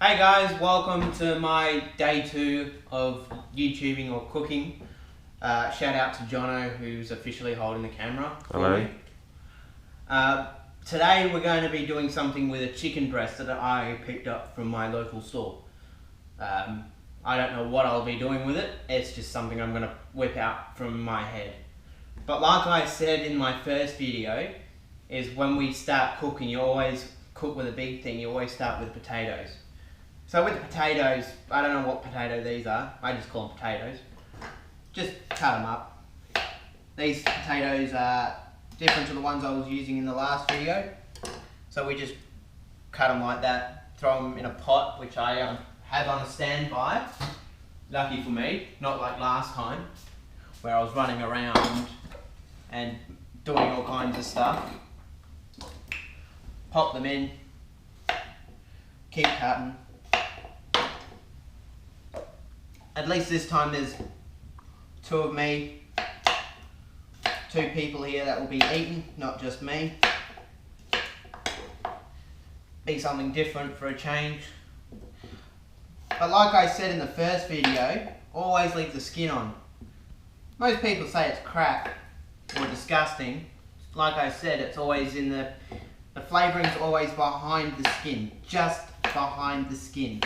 Hey guys, welcome to my day 2 of YouTubing or cooking. Shout out to Jono, who's officially holding the camera for me. Today we're going to be doing something with a chicken breast that I picked up from my local store. I don't know what I'll be doing with it, it's just something I'm going to whip out from my head. But like I said in my first video, is when we start cooking, you always cook with a big thing, you always start with potatoes. So with the potatoes, I don't know what potato these are, I just call them potatoes. Just cut them up. These potatoes are different to the ones I was using in the last video. So we just cut them like that, throw them in a pot, which I have on a standby. Lucky for me, not like last time, where I was running around and doing all kinds of stuff. Pop them in, keep cutting. At least this time there's 2 of me, 2 people here that will be eating, not just me. Be something different for a change. But like I said in the first video, always leave the skin on. Most people say it's crap or disgusting. Like I said, it's always in the flavouring's always behind the skin, just behind the skin.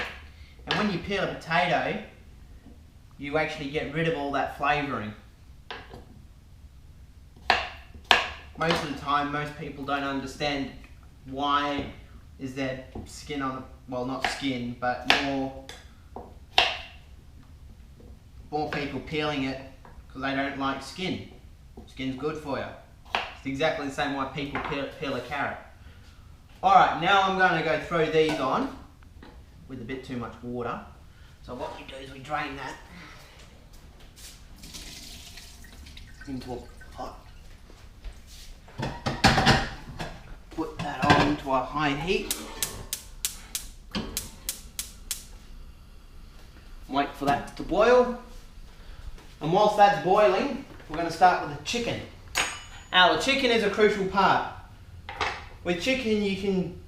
And when you peel a potato, you actually get rid of all that flavouring. Most of the time, most people don't understand why is there skin on, well, not skin, but more people peeling it because they don't like skin. Skin's good for you. It's exactly the same why people peel a carrot. Alright, now I'm going to go throw these on with a bit too much water. So what we do is we drain that into a pot. Put that on to a high heat. Wait for that to boil. And whilst that's boiling, we're going to start with the chicken. Now the chicken is a crucial part. With chicken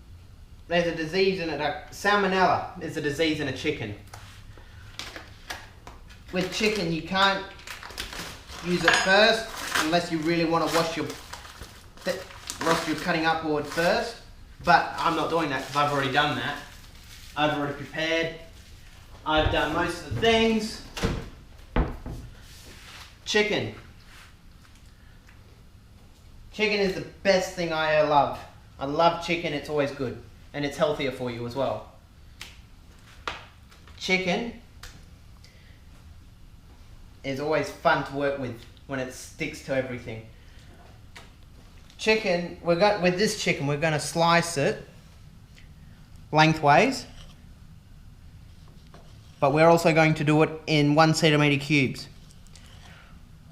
there's a disease in it, salmonella is a disease in a chicken. With chicken you can't use it first unless you really want to wash your cutting up board first, but I'm not doing that because I've already done that. I've already prepared, I've done most of the things. Chicken is the best thing I love. I love chicken, it's always good. And it's healthier for you as well. Chicken is always fun to work with when it sticks to everything. Chicken, with this chicken, we're going to slice it lengthways. But we're also going to do it in 1 centimetre cubes.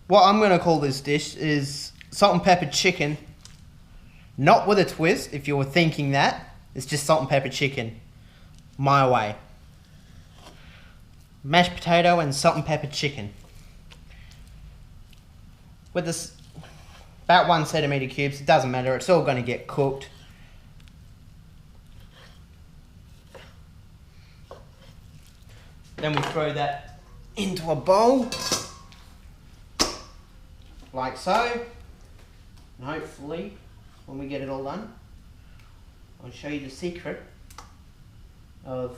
What I'm going to call this dish is salt and pepper chicken. Not with a twist, if you were thinking that. It's just salt and pepper chicken. My way. Mashed potato and salt and pepper chicken. With this, about 1 centimetre cubes, it doesn't matter, it's all going to get cooked. Then we throw that into a bowl. Like so. And hopefully, when we get it all done, I'll show you the secret of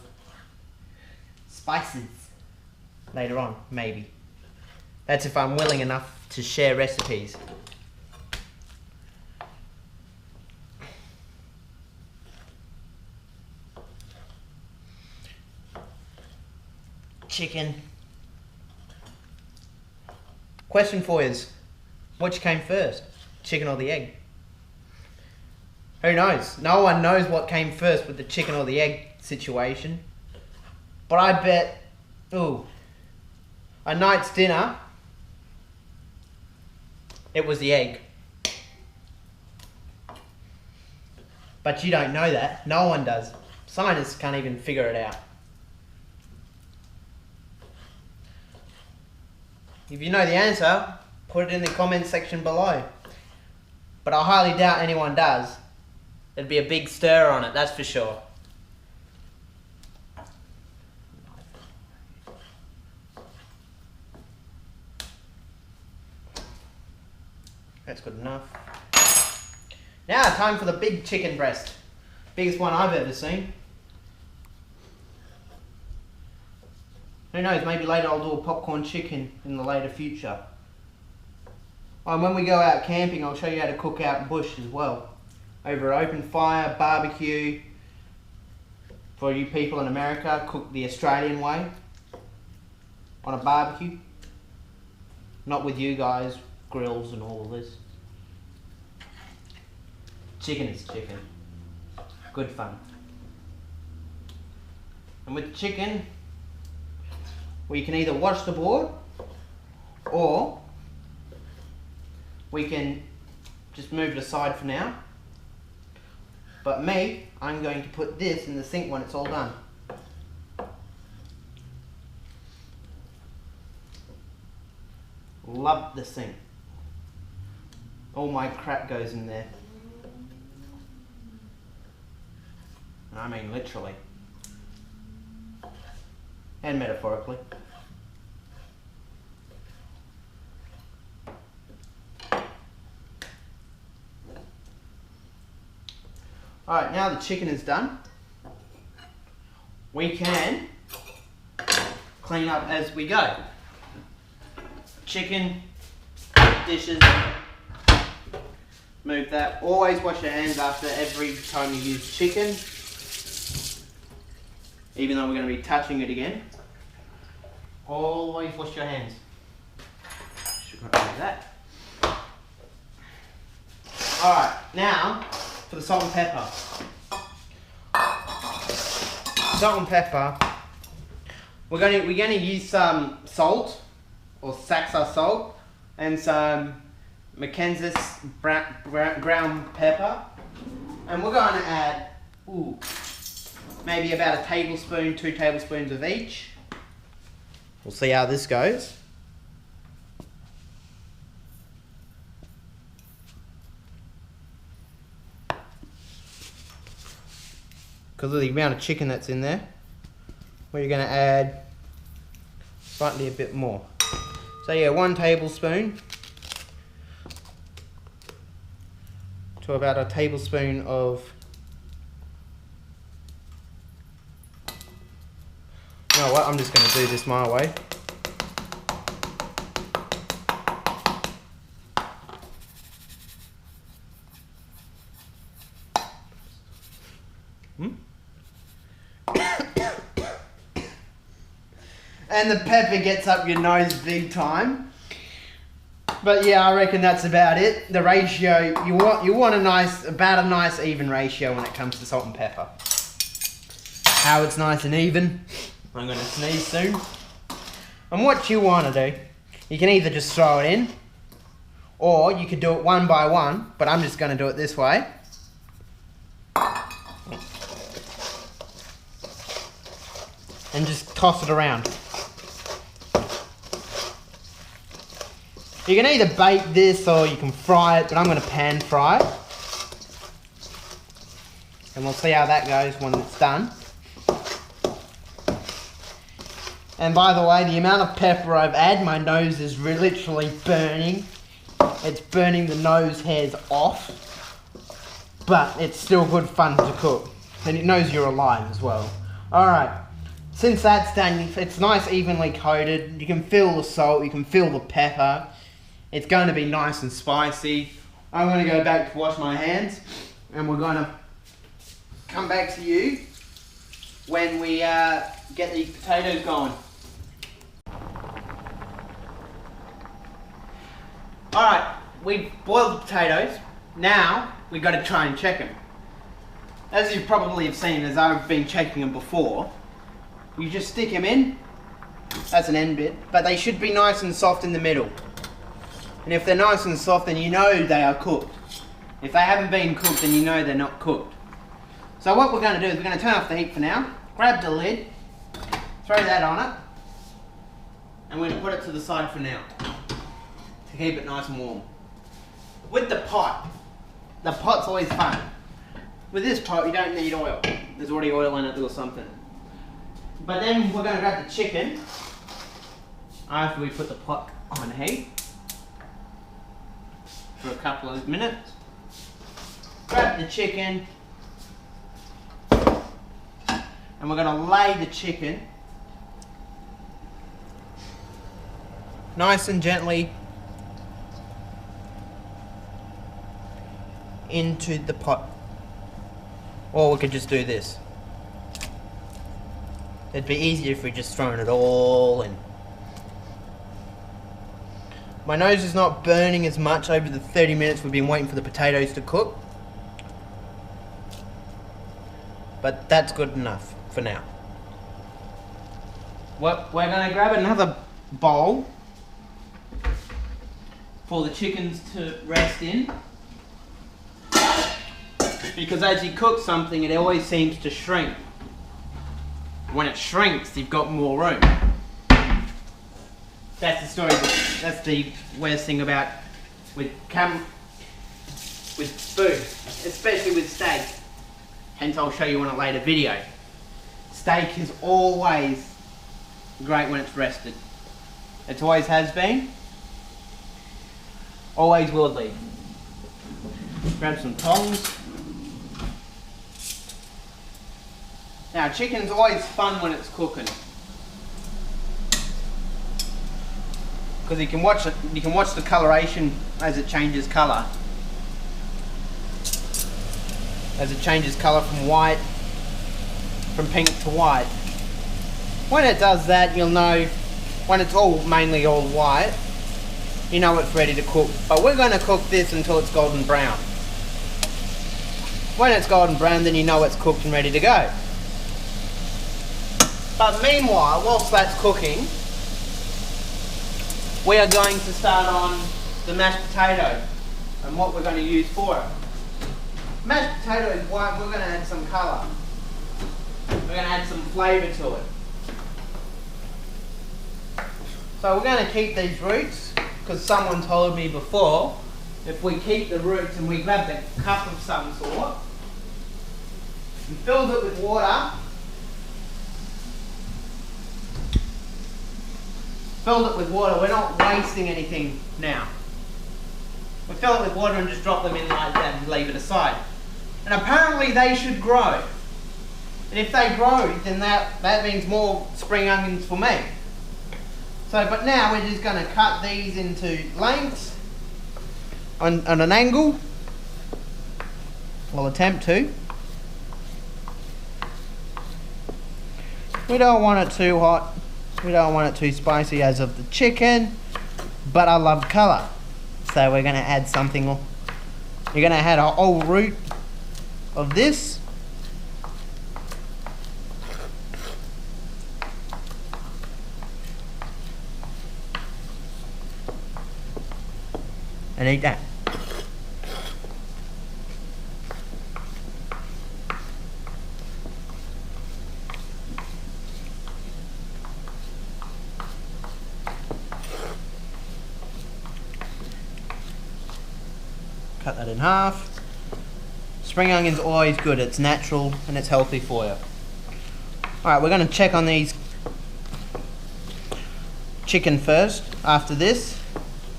spices later on, maybe. That's if I'm willing enough to share recipes. Chicken. Question for you is, which came first? Chicken or the egg? Who knows? No one knows what came first with the chicken or the egg situation. But I bet, a night's dinner, it was the egg. But you don't know that. No one does. Scientists can't even figure it out. If you know the answer, put it in the comment section below. But I highly doubt anyone does. There'd be a big stir on it, that's for sure. That's good enough. Now, time for the big chicken breast. Biggest one I've ever seen. Who knows, maybe later I'll do a popcorn chicken in the later future. Oh, and when we go out camping, I'll show you how to cook out bush as well. Over open fire, barbecue. For you people in America, cook the Australian way. On a barbecue. Not with you guys, grills and all of this. Chicken is chicken. Good fun. And with chicken, we can either wash the board or we can just move it aside for now. But me, I'm going to put this in the sink when it's all done. Love the sink. All my crap goes in there. I mean literally. And metaphorically. Alright, now the chicken is done. We can clean up as we go. Chicken, dishes, move that. Always wash your hands after every time you use chicken. Even though we're going to be touching it again. Always wash your hands. Should not do that. Alright, now for the salt and pepper. Salt and pepper. We're going to use some salt or Saxa salt and some Mackenzie brown pepper, and we're going to add maybe about a tablespoon, 2 tablespoons of each. We'll see how this goes. Because of the amount of chicken that's in there, we're going to add slightly a bit more. So yeah, 1 tablespoon to about a tablespoon of, you know what, I'm just going to do this my way. And the pepper gets up your nose big time. But yeah, I reckon that's about it. The ratio, you want about a nice even ratio when it comes to salt and pepper. How it's nice and even. I'm going to sneeze soon. And what you want to do, you can either just throw it in, or you could do it one by one, but I'm just going to do it this way. And just toss it around. You can either bake this or you can fry it, but I'm going to pan fry it. And we'll see how that goes when it's done. And by the way, the amount of pepper I've added, my nose is literally burning. It's burning the nose hairs off. But it's still good fun to cook. And it knows you're alive as well. Alright, since that's done, it's nice evenly coated. You can feel the salt, you can feel the pepper. It's going to be nice and spicy. I'm going to go back to wash my hands, and we're going to come back to you when we get the potatoes going. Alright, we've boiled the potatoes. Now we've got to try and check them. As you probably have seen, as I've been checking them before, you just stick them in. That's an end bit, but they should be nice and soft in the middle. And if they're nice and soft, then you know they are cooked. If they haven't been cooked, then you know they're not cooked. So what we're going to do is we're going to turn off the heat for now, grab the lid, throw that on it, and we're going to put it to the side for now to keep it nice and warm. With the pot's always fun. With this pot, you don't need oil. There's already oil in it or something. But then we're going to grab the chicken after we put the pot on heat. for a couple of minutes. Grab the chicken, and we're going to lay the chicken nice and gently into the pot. Or we could just do this. It'd be easier if we just thrown it all in. My nose is not burning as much over the 30 minutes we've been waiting for the potatoes to cook. But that's good enough for now. Well, we're going to grab another bowl for the chickens to rest in. Because as you cook something, it always seems to shrink. When it shrinks, you've got more room. That's the story. That's the worst thing about with food, especially with steak. Hence, I'll show you on a later video. Steak is always great when it's rested. It always has been. Always will be. Grab some tongs. Now, chicken's always fun when it's cooking, because you can watch it. You can watch the coloration as it changes colour. As it changes colour from pink to white. When it does that, you'll know. When it's mainly all white, you know it's ready to cook. But we're going to cook this until it's golden brown. When it's golden brown, then you know it's cooked and ready to go. But meanwhile, whilst that's cooking, we are going to start on the mashed potato and what we're going to use for it. Mashed potato is white, we're going to add some colour. We're going to add some flavour to it. So we're going to keep these roots, because someone told me before, if we keep the roots and we grab the cup of some sort and filled it with water, we're not wasting anything now. We fill it with water and just drop them in like that and leave it aside. And apparently they should grow. And if they grow, then that means more spring onions for me. So, but now we're just going to cut these into lengths on an angle. We'll attempt to. We don't want it too hot. We don't want it too spicy as of the chicken, but I love colour. So we're going to add something. You're going to add a whole root of this. And eat that. Cut that in half. Spring onion's always good. It's natural and it's healthy for you. Alright, we're going to check on these chicken first after this.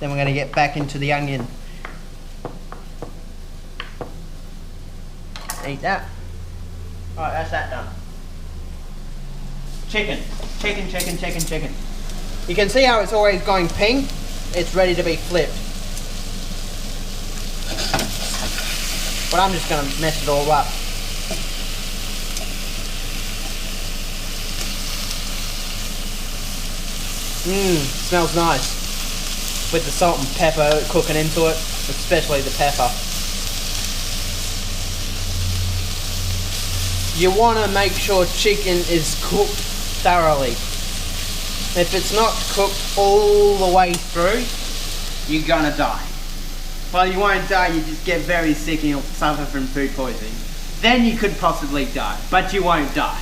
Then we're going to get back into the onion. Eat that. Alright, that's that done. Chicken. Chicken, chicken, chicken, chicken. You can see how it's always going pink. It's ready to be flipped. But I'm just going to mess it all up. Smells nice. With the salt and pepper cooking into it, especially the pepper. You want to make sure chicken is cooked thoroughly. If it's not cooked all the way through, you're gonna die. Well, you won't die, you just get very sick and you'll suffer from food poisoning. Then you could possibly die, but you won't die.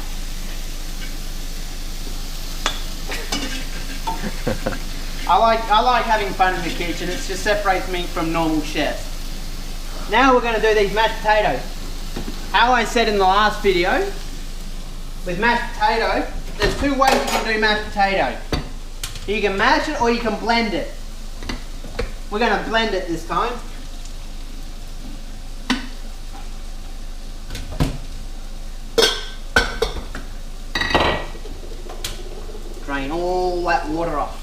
I like having fun in the kitchen. It just separates me from normal chefs. Now we're going to do these mashed potatoes. How I said in the last video, with mashed potato, there's two ways you can do mashed potato. You can mash it or you can blend it. We're going to blend it this time. drain all that water off.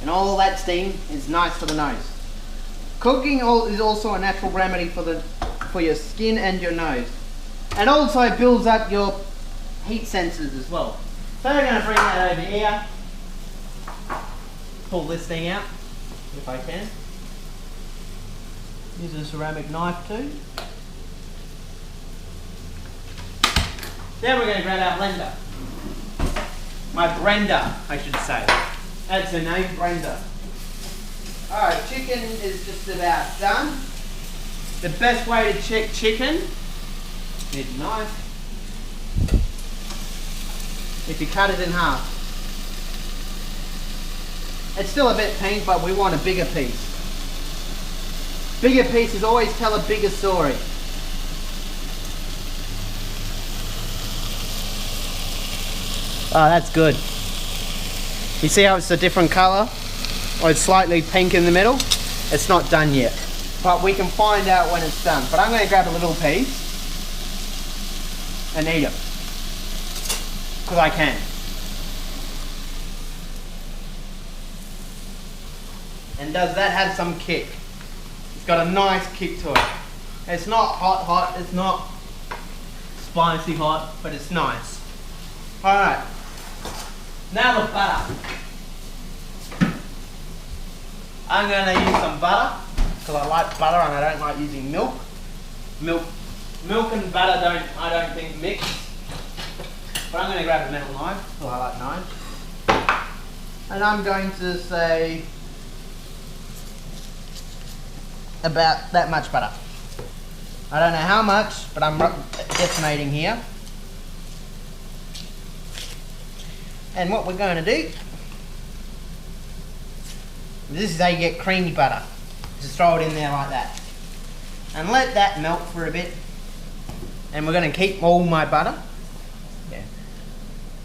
And all that steam is nice for the nose. Cooking is also a natural remedy for your skin and your nose. And also builds up your heat sensors as well. So we're going to bring that over here. Pull this thing out, if I can. Use a ceramic knife too. Then we're going to grab our blender. My Brenda, I should say. That's her name, Brenda. Alright, chicken is just about done. The best way to check chicken, need a knife. If you cut it in half. It's still a bit pink, but we want a bigger piece. Bigger pieces always tell a bigger story. Oh, that's good. You see how it's a different colour? Or it's slightly pink in the middle? It's not done yet. But we can find out when it's done. But I'm going to grab a little piece and eat it. Because I can. And does that have some kick? It's got a nice kick to it. It's not hot, it's not spicy hot, but it's nice. Alright. Now the butter. I'm going to use some butter because I like butter and I don't like using milk. Milk and butter I don't think mix. But I'm going to grab a metal knife because I like knives. And I'm going to say about that much butter. I don't know how much, but I'm estimating here. And what we're going to do, this is how you get creamy butter. Just throw it in there like that. And let that melt for a bit. And we're going to keep all my butter. Yeah.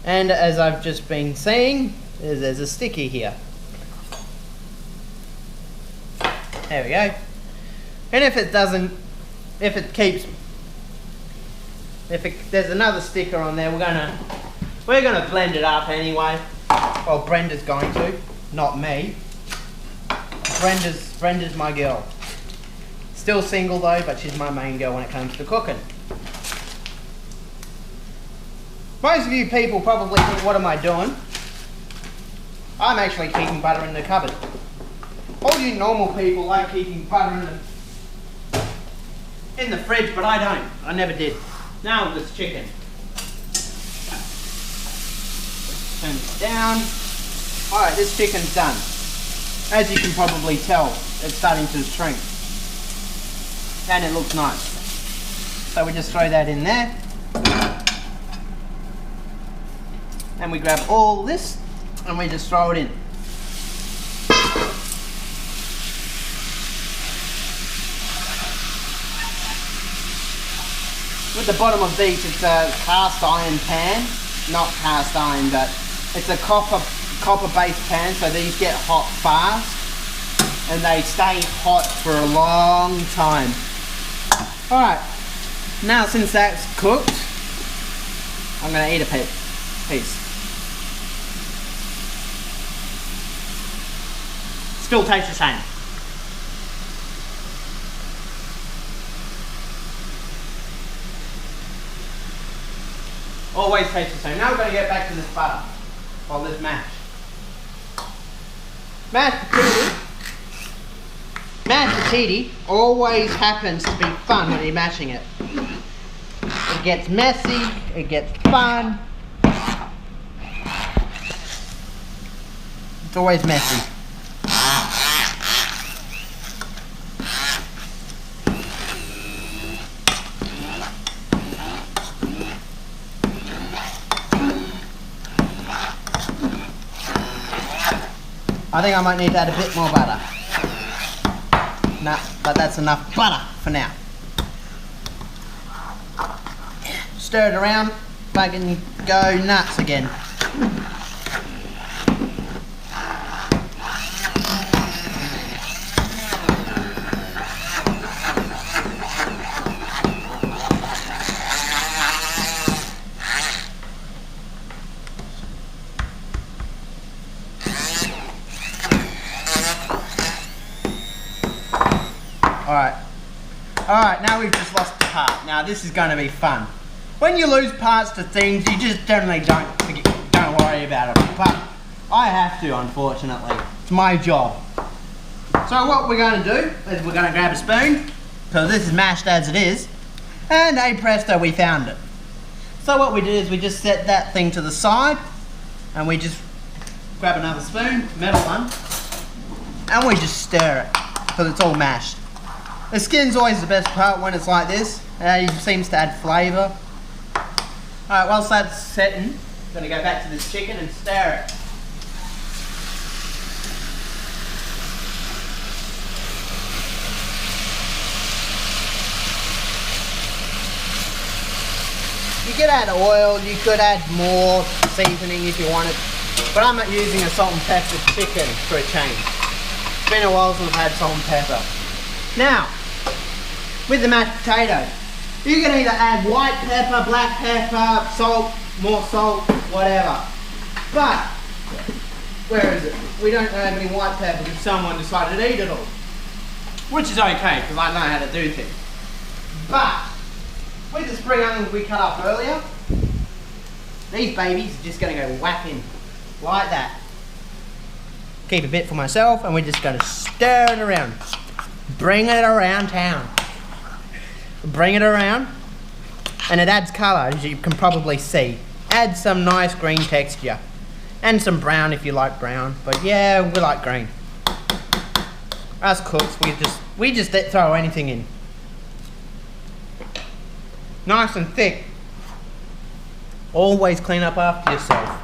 And as I've just been saying, there's a sticky here. There we go. And if there's another sticker on there, we're gonna blend it up anyway. Well, Brenda's going to, not me. Brenda's my girl. Still single though, but she's my main girl when it comes to cooking. Most of you people probably think, what am I doing? I'm actually keeping butter in the cupboard. All you normal people like keeping butter in the fridge, but I don't. I never did. Now this chicken. Turn it down. Alright, this chicken's done. As you can probably tell, it's starting to shrink. And it looks nice. So we just throw that in there. And we grab all this and we just throw it in. With the bottom of these, it's a cast iron pan. Not cast iron, but it's a copper based pan, so these get hot fast and they stay hot for a long time. Alright, now since that's cooked, I'm going to eat a piece. Still tastes the same. Always tastes the same. Now we're going to get back to this butter, or this mash. Mashed potato always happens to be fun when you're mashing it. It gets messy, it gets fun. It's always messy. I think I might need to add a bit more butter. Nah, but that's enough butter for now. Stir it around, making you go nuts again. Alright, now we've just lost a part. Now this is going to be fun. When you lose parts to things, you just generally don't worry about it. But I have to, unfortunately. It's my job. So what we're going to do is we're going to grab a spoon, because this is mashed as it is, and hey presto, we found it. So what we do is we just set that thing to the side, and we just grab another spoon, metal one, and we just stir it, because it's all mashed. The skin's always the best part when it's like this. It seems to add flavour. Alright, whilst that's setting, I'm going to go back to this chicken and stir it. You could add oil, you could add more seasoning if you wanted, but I'm not using a salt and pepper chicken for a change. It's been a while since I've had salt and pepper. Now, with the mashed potatoes, you can either add white pepper, black pepper, salt, more salt, whatever. But, where is it? We don't have any white pepper because someone decided to eat it all. Which is okay, because I know how to do things. But, with the spring onions we cut up earlier, these babies are just going to go whacking like that. Keep a bit for myself, and we're just going to stir it around. Bring it around town. Bring it around, and it adds colour, as you can probably see. Adds some nice green texture, and some brown if you like brown. But yeah, we like green. Us cooks, we just throw anything in. Nice and thick. Always clean up after yourself.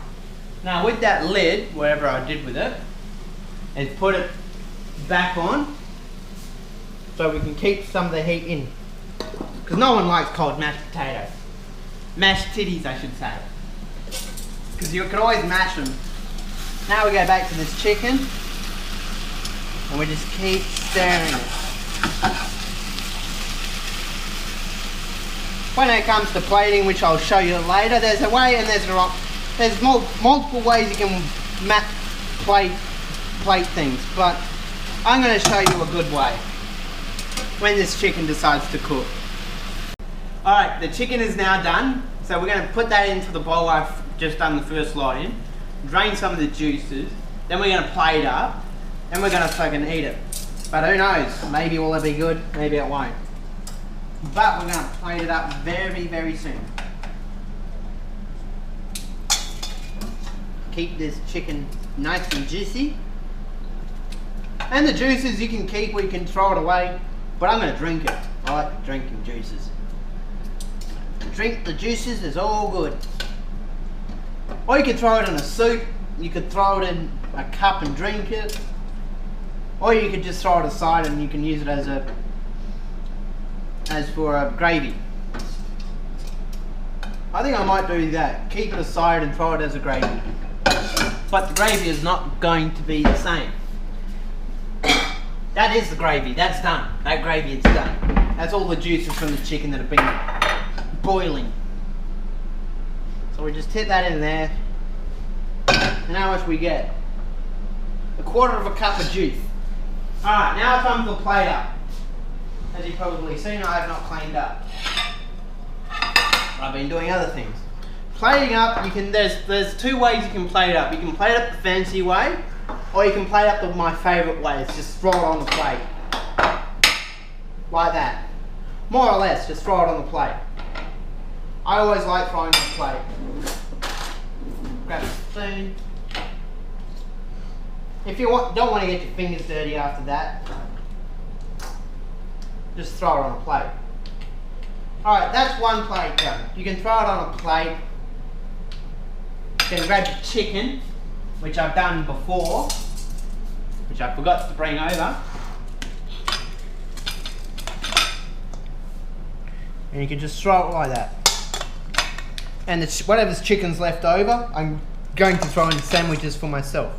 Now with that lid, whatever I did with it, is put it back on so we can keep some of the heat in. Because no one likes cold mashed potatoes. Mashed titties, I should say. Because you can always mash them. Now we go back to this chicken, and we just keep stirring it. When it comes to plating, which I'll show you later, there's a way and there's a wrong. There's multiple ways you can plate things, but I'm going to show you a good way when this chicken decides to cook. Alright, the chicken is now done, so we're going to put that into the bowl I've just done the first lot in, drain some of the juices, then we're going to plate up, and we're going to fucking eat it. But who knows, maybe will it be good, maybe it won't. But we're going to plate it up very, very soon. Keep this chicken nice and juicy. And the juices you can keep or you can throw it away, but I'm going to drink it. I like drinking juices. Drink the juices is all good. Or you could throw it in a soup, you could throw it in a cup and drink it. Or you could just throw it aside and you can use it as for a gravy. I think I might do that. Keep it aside and throw it as a gravy. But the gravy is not going to be the same. That is the gravy, that's done. That gravy is done. That's all the juices from the chicken that have been boiling. So we just tip that in there. And how much we get? 1/4 cup of juice. Alright, now it's time to plate up. As you've probably seen, I have not cleaned up. I've been doing other things. Plating up, there's two ways you can plate it up. You can plate it up the fancy way, or you can plate it up my favourite way. It's just throw it on the plate. Like that. More or less, just throw it on the plate. I always like throwing on the plate. Grab a spoon. If you don't want to get your fingers dirty after that, just throw it on a plate. Alright, that's one plate done. You can throw it on a plate. You can grab your chicken, which I've done before, which I forgot to bring over. And you can just throw it like that. And whatever's chicken's left over, I'm going to throw in sandwiches for myself.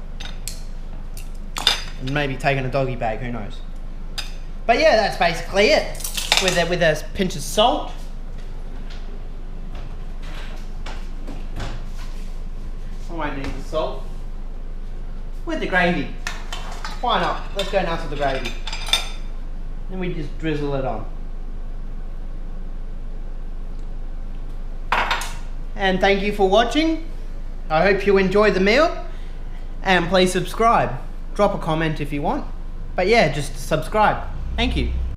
And maybe take in a doggy bag, who knows. But yeah, that's basically it. With a pinch of salt. I might need the salt. With the gravy. Why not? Let's go nuts with the gravy. Then we just drizzle it on. and thank you for watching. I hope you enjoy the meal, and please subscribe. Drop a comment if you want. But yeah, just subscribe. Thank you.